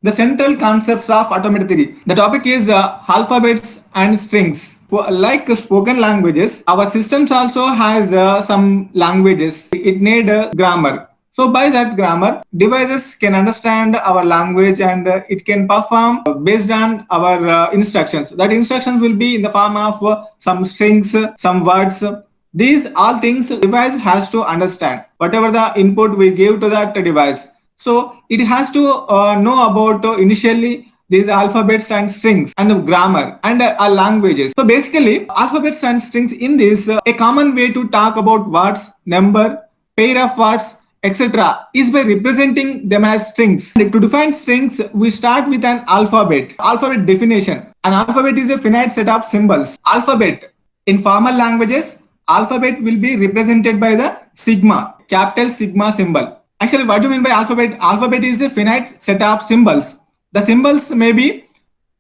the central concepts of automata theory. The topic is alphabets and strings. Like spoken languages, our systems also has some languages. It need grammar. So by that grammar, devices can understand our language and it can perform based on our instructions. That instructions will be in the form of some strings, some words. These all things device has to understand. Whatever the input we give to that device, so it has to know about initially these alphabets and strings and grammar and languages. So basically, alphabets and strings in this a common way to talk about words, number, pair of words, etc. is by representing them as strings. And to define strings, we start with an alphabet. Alphabet definition. An alphabet is a finite set of symbols. Alphabet in formal languages, alphabet will be represented by the sigma, capital sigma symbol. Actually, what do you mean by alphabet? Alphabet is a finite set of symbols. The symbols may be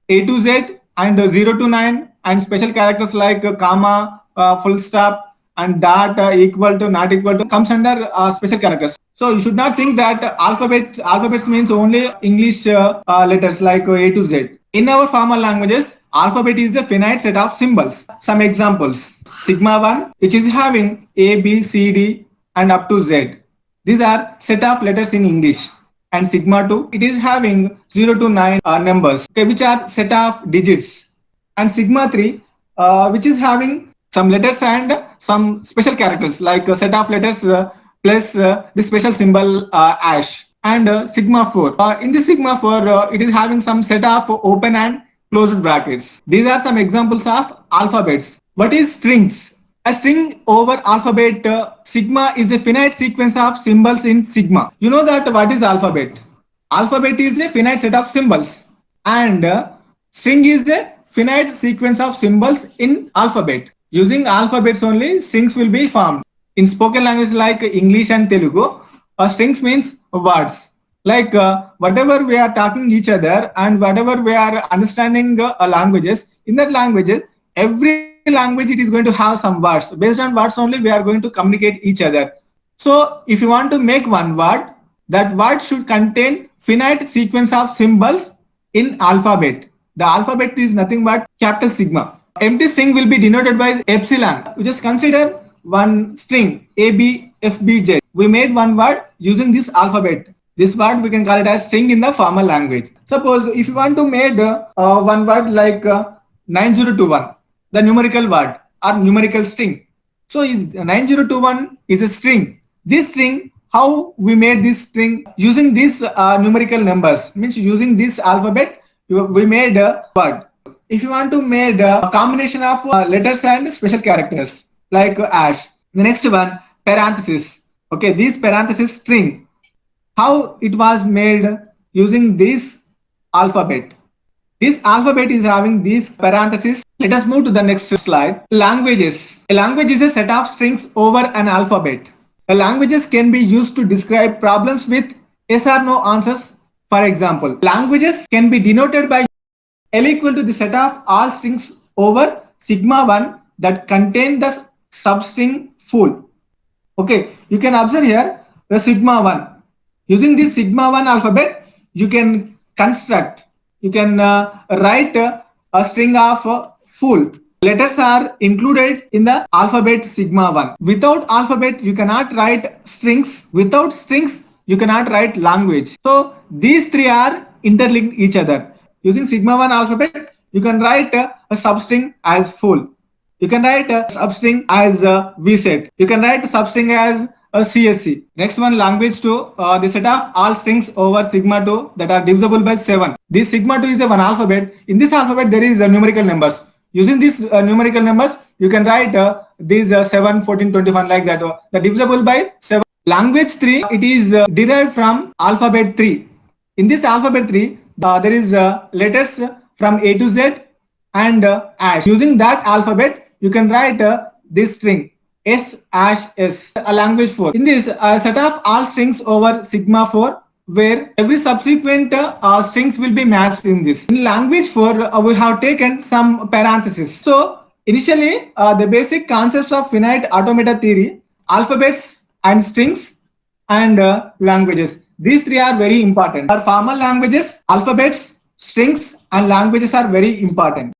A to Z and 0 to 9 and special characters like comma, full stop and dot, equal to, not equal to comes under special characters. So you should not think that alphabets means only English letters like A to Z. In our formal languages, alphabet is a finite set of symbols. Some examples: sigma 1, which is having A, B, C, D and up to Z. These are set of letters in English. And sigma 2, it is having 0 to 9 numbers, okay, which are set of digits. And sigma 3, which is having some letters and some special characters like a set of letters plus the special symbol ash. And sigma 4. In this sigma 4, it is having some set of open and closed brackets. These are some examples of alphabets. What is strings? A string over alphabet sigma is a finite sequence of symbols in sigma. You know that what is alphabet? Alphabet is a finite set of symbols and string is a finite sequence of symbols in alphabet. Using alphabets only, strings will be formed. In spoken language like English and Telugu, strings means words. Like whatever we are talking each other and whatever we are understanding languages, in that language, every language it is going to have some words. Based on words only we are going to communicate each other. So if you want to make one word, that word should contain finite sequence of symbols in alphabet. The alphabet is nothing but capital sigma. Empty string will be denoted by epsilon. You just consider one string A, B, F, B, J. We made one word using this alphabet. This word we can call it as string in the formal language. Suppose if you want to make one word like 9021, the numerical word or numerical string. So 9021 is a string. This string, how we made this string? Using these numerical numbers, means using this alphabet, we made a word. If you want to make a combination of letters and special characters like ash. The next one, parenthesis. Okay, this parenthesis string, how it was made using this alphabet. This alphabet is having these parentheses. Let us move to the next slide. Languages. A language is a set of strings over an alphabet. The languages can be used to describe problems with yes or no answers. For example, languages can be denoted by L equal to the set of all strings over sigma 1 that contain the substring full. Okay, you can observe here the sigma 1. Using this sigma 1 alphabet, you can construct, you can write a string of full. Letters are included in the alphabet sigma 1. Without alphabet, you cannot write strings. Without strings, you cannot write language. So these three are interlinked each other. Using sigma 1 alphabet, you can write a substring as full. You can write a substring as vset. You can write a substring as a CSC. Next one, language 2, the set of all strings over sigma 2 that are divisible by 7. This sigma 2 is a one alphabet. In this alphabet, there is numerical numbers. Using these numerical numbers, you can write these 7, 14, 21 like that. The divisible by 7. Language 3, it is derived from alphabet 3. In this alphabet 3, there is letters from A to Z and ash. Using that alphabet, you can write this string S ash S. A language 4. In this set of all strings over sigma 4, where every subsequent strings will be matched in this. In language 4, we have taken some parentheses. So initially, the basic concepts of finite automata theory, alphabets and strings and languages. These three are very important. For formal languages, alphabets, strings, and languages are very important.